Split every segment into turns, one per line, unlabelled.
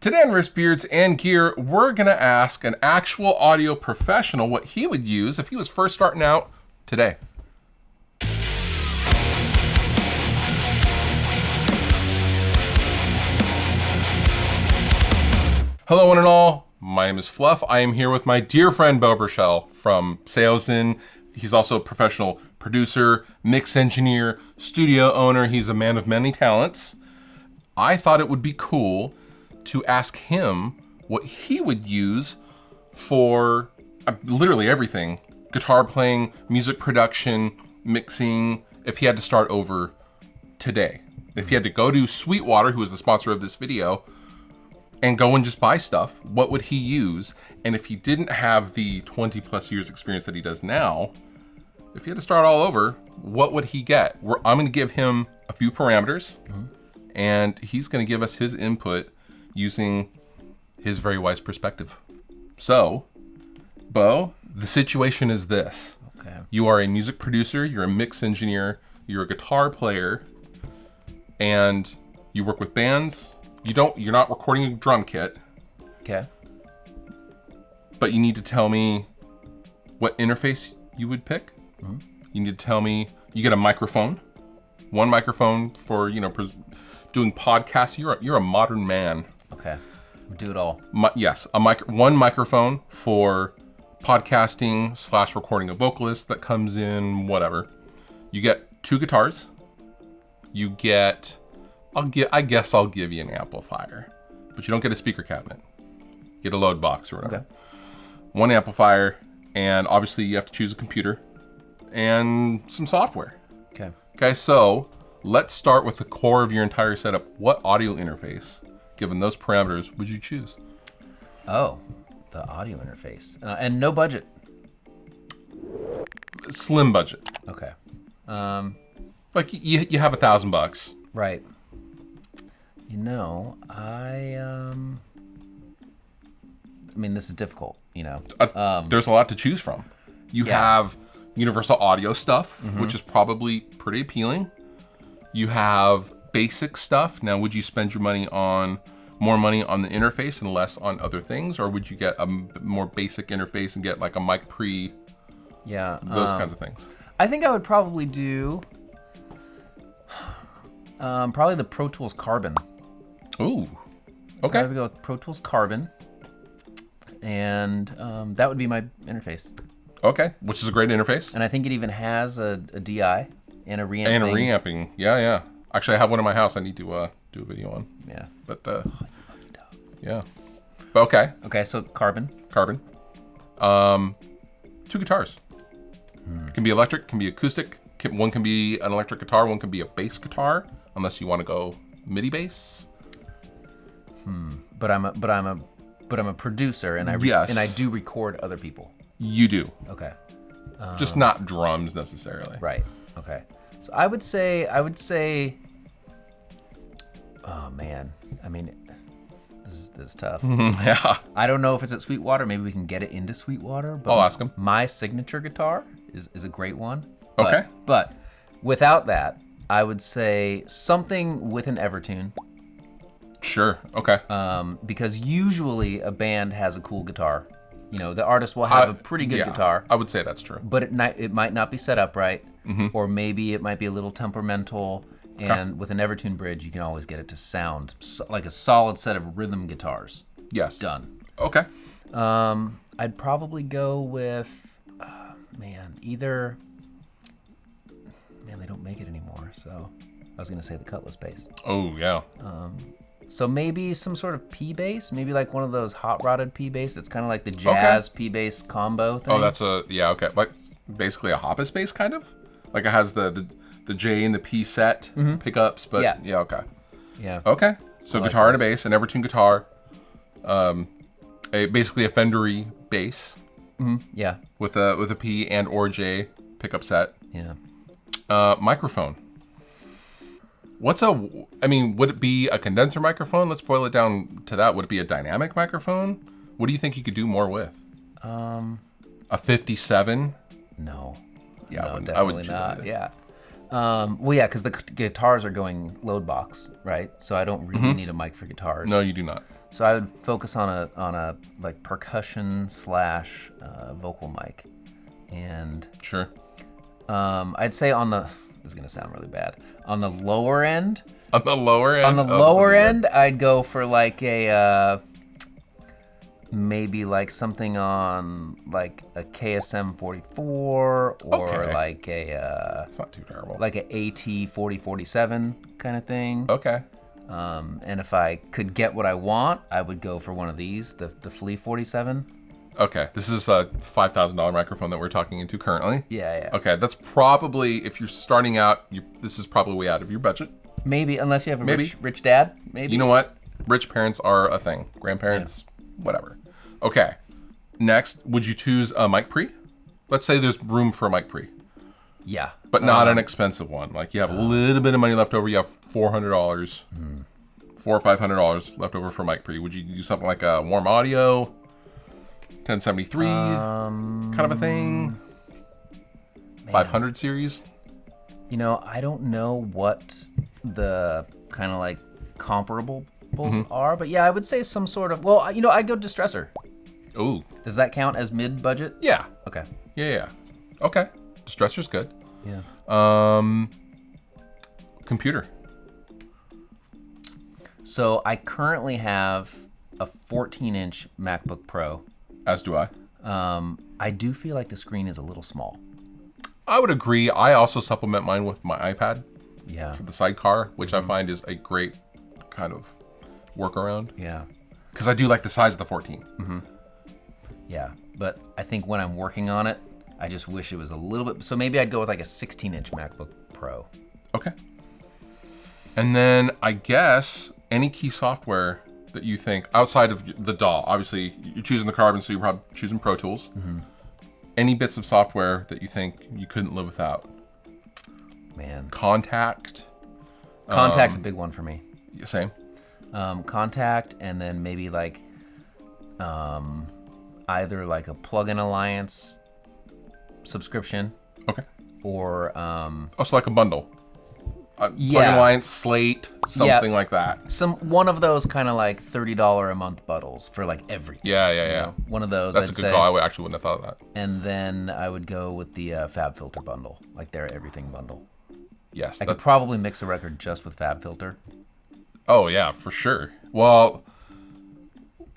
Today on Riffs, Beards, and Gear, we're going to ask an actual audio professional what he would use if he was first starting out today. Hello, one and all. My name is Fluff. I am here with my dear friend Bo Burchell from Salesin. He's also a professional producer, mix engineer, studio owner. He's a man of many talents. I thought it would be cool to ask him what he would use for literally everything. Guitar playing, music production, mixing, if he had to start over today. If he had to go to Sweetwater, who is the sponsor of this video, and go and just buy stuff, what would he use? And if he didn't have the 20 plus years experience that he does now, if he had to start all over, what would he get? I'm gonna give him a few parameters, and he's gonna give us his input using his very wise perspective. So, Bo, the situation is this.
Okay.
You are a music producer, you're a mix engineer, you're a guitar player, and you work with bands. You're not recording a drum kit.
Okay.
But you need to tell me what interface you would pick. Mm-hmm. You need to tell me, you get a microphone. One microphone for, doing podcasts. You're a modern man.
Okay. Do it all.
Yes, one microphone for podcasting / recording a vocalist that comes in, whatever. You get 2 guitars. You get, I guess I'll give you an amplifier, but you don't get a speaker cabinet. You get a load box or whatever.
Okay.
1 amplifier, and obviously you have to choose a computer and some software.
Okay.
Okay, so let's start with the core of your entire setup. What audio interface, given those parameters, would you choose?
Oh, the audio interface. And no budget.
Slim budget.
Okay.
Like you have $1,000.
Right. I mean, this is difficult,
There's a lot to choose from. You have universal audio stuff, which is probably pretty appealing. You have basic stuff. Now, would you spend your more money on the interface and less on other things? Or would you get a more basic interface and get like a mic pre, those kinds of things?
I think I would probably do probably the Pro Tools Carbon.
Ooh, okay.
I would go with Pro Tools Carbon, and that would be my interface.
Okay, which is a great interface.
And I think it even has a DI and a reamping.
And a reamping, yeah. Actually, I have one in my house I need to do a video on.
Yeah.
But, yeah. But okay.
Okay, so Carbon.
2 guitars. It can be electric, can be acoustic. One can be an electric guitar, one can be a bass guitar, unless you want to go MIDI bass.
But I'm a producer, and I do record other people.
You do.
Okay.
Just not drums necessarily.
Right. Okay. So I would say. Oh man. I mean, this is tough.
Yeah.
I don't know if it's at Sweetwater. Maybe we can get it into Sweetwater. But
I'll ask him.
My signature guitar is a great one.
Okay.
But without that, I would say something with an Evertune.
Sure. Okay.
Because usually a band has a cool guitar. The artist will have a pretty good guitar.
I would say that's true.
But it might not be set up right, or maybe it might be a little temperamental. And with an Evertune bridge, you can always get it to sound like a solid set of rhythm guitars.
Yes.
Done.
Okay.
I'd probably go with, they don't make it anymore. So I was gonna say the Cutlass bass.
Oh yeah.
So maybe some sort of P bass, maybe like one of those hot rodded P bass that's kind of like the jazz P bass combo thing.
Oh, that's okay. Like basically a Hoppus bass kind of? Like it has the J and the P set pickups, but yeah, okay.
Yeah.
Okay. So guitar and a bass, an Evertune guitar, basically a Fendery bass.
Yeah.
With a P and or J pickup set.
Yeah.
Microphone. Would it be a condenser microphone? Let's boil it down to that. Would it be a dynamic microphone? What do you think you could do more with? A 57?
No.
Yeah,
no,
I
definitely
wouldn't
not. Yeah. Because the guitars are going load box, right? So I don't really need a mic for guitars.
No, you do not.
So I would focus on a like percussion slash vocal mic, and
Sure.
I'd say on the, this is gonna sound really bad, on the lower end.
On the lower end.
On the lower end, I'd go for like a maybe like something on like a KSM 44 or
Okay.
like a
It's not too terrible.
like a AT 4047 kind of thing.
Okay.
And if I could get what I want, I would go for one of these, the Flea 47.
Okay. This is a $5,000 microphone that we're talking into currently.
Yeah.
Okay, that's probably, if you're starting out, this is probably way out of your budget.
Maybe, unless you have a
Maybe.
rich dad. Maybe.
You know what? Rich parents are a thing. Grandparents, whatever. Okay. Next, would you choose a mic pre? Let's say there's room for a mic pre,
Yeah.
but not an expensive one. Like you have a little bit of money left over. You have $400, $400 or $500 left over for mic pre. Would you do something like a Warm Audio, 1073 kind of a thing? 500 series?
You know, I don't know what the kind of like comparables are, but yeah, I would say some sort of, well, you know, I'd go Distressor.
Ooh.
Does that count as mid-budget?
Yeah.
Okay.
Yeah. Okay. Distressor's good.
Yeah.
Computer.
So I currently have a 14-inch MacBook Pro.
As do I.
I do feel like the screen is a little small.
I would agree. I also supplement mine with my iPad
Yeah.
for the sidecar, which I find is a great kind of workaround.
Yeah.
Because I do like the size of the 14.
Yeah. But I think when I'm working on it, I just wish it was a little bit, so maybe I'd go with like a 16-inch MacBook Pro.
Okay. And then I guess any key software that you think outside of the DAW, obviously you're choosing the Carbon, so you're probably choosing Pro Tools. Any bits of software that you think you couldn't live without?
Man.
Contact.
Contact's a big one for me.
Same.
Contact, and then maybe like either like a Plugin Alliance subscription
Okay.
or
So like a bundle.
Yeah.
Plugin Alliance, Slate, something like that.
one of those kind of like $30 a month bundles for like everything.
Yeah.
You know, one of those.
That's
I'd
a good
say.
call. I actually wouldn't have thought of that.
And then I would go with the FabFilter bundle, like their everything bundle.
Yes.
I could probably mix a record just with FabFilter.
Oh yeah, for sure. Well,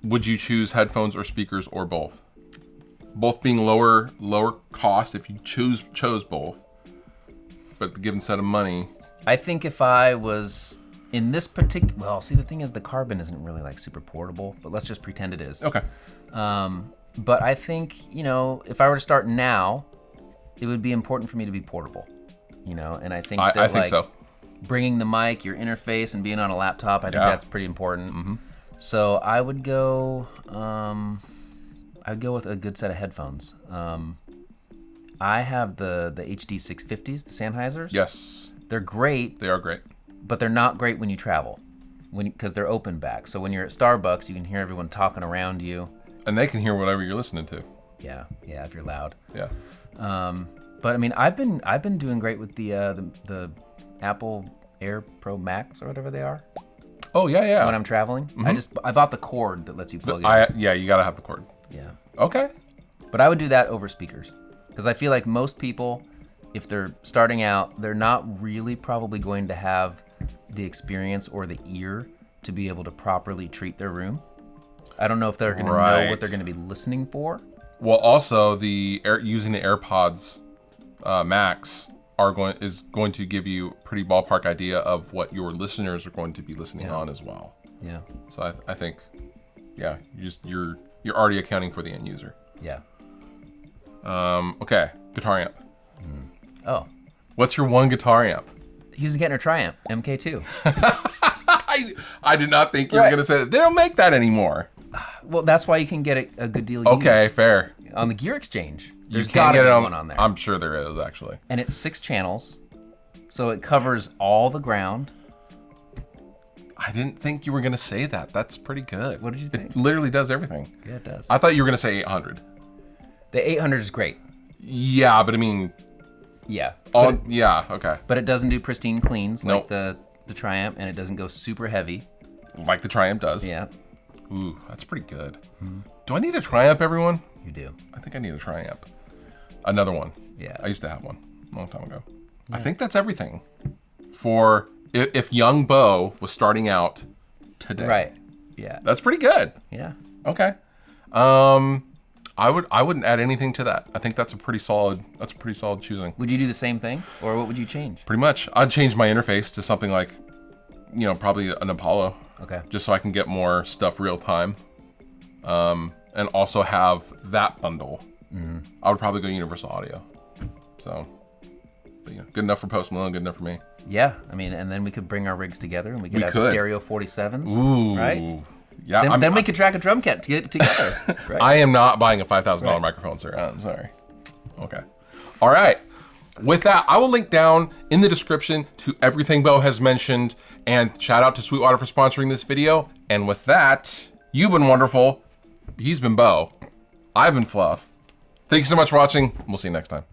would you choose headphones or speakers or both? Both being lower cost if you chose both. But the given set of money.
I think if I was in this particular, well, see, the thing is the Carbon isn't really like super portable, but let's just pretend it is.
Okay.
But I think, you know, if I were to start now, it would be important for me to be portable, you know, and I think that
I think
like
so.
bringing the mic, your interface, and being on a laptop, I think that's pretty important. So I would go, I'd go with a good set of headphones. I have the HD 650s, the Sennheisers.
Yes,
They're great,
they are great.
but they're not great when you travel, because they're open back. So when you're at Starbucks, you can hear everyone talking around you.
And they can hear whatever you're listening to.
Yeah, if you're loud.
Yeah.
But I mean, I've been doing great with the Apple Air Pro Max or whatever they are
Oh yeah.
when I'm traveling. I bought the cord that lets you plug it in.
You gotta have the cord.
Yeah,
Okay.
but I would do that over speakers because I feel like most people, if they're starting out, they're not really probably going to have the experience or the ear to be able to properly treat their room. I don't know if they're going to know
Right.
what they're going to be listening for.
Well, also using the AirPods Max is going to give you a pretty ballpark idea of what your listeners are going to be listening on as well.
Yeah,
So I think, yeah, you're already accounting for the end user.
yeah.
Okay, guitar amp.
Oh,
What's your one guitar amp?
Hughes & Kettner Triumph MK2.
I did not think you were
Right.
gonna say that. They don't make that anymore.
Well, that's why you can get a good deal
Okay,
used
fair.
on the Gear Exchange.
You
There's
can
got to
get
be
it
one on there.
I'm sure there is actually.
And it's 6 channels, so it covers all the ground.
I didn't think you were gonna say that. That's pretty good.
What did you think?
It literally does everything.
Yeah, it does.
I thought you were gonna say 800.
The 800 is great.
Yeah, but I mean,
Yeah.
yeah, okay.
But it doesn't do pristine cleans
Nope.
like the Triumph, and it doesn't go super heavy.
Like the Triumph does.
Yeah.
Ooh, that's pretty good. Do I need a Triamp, everyone?
You do.
I think I need a Triamp. Another one.
Yeah.
I used to have one a long time ago. Yeah. I think that's everything for if young Bo was starting out today.
Right. Yeah.
That's pretty good.
Yeah.
Okay. I wouldn't add anything to that. I think that's a pretty solid choosing.
Would you do the same thing, or what would you change?
Pretty much. I'd change my interface to something like, probably an Apollo.
Okay.
Just so I can get more stuff real time. And also have that bundle. Mm-hmm. I would probably go Universal Audio. So, but, good enough for Post Malone, good enough for me.
Yeah, I mean, and then we could bring our rigs together and we could have stereo 47s.
Ooh.
Right?
Yeah.
Then we could track a drum kit together. Right?
I am not buying a $5,000 microphone, sir. I'm sorry. Okay. All right. With that, I will link down in the description to everything Bo has mentioned, and shout out to Sweetwater for sponsoring this video. And with that, you've been wonderful. He's been Bo. I've been Fluff. Thank you so much for watching. We'll see you next time.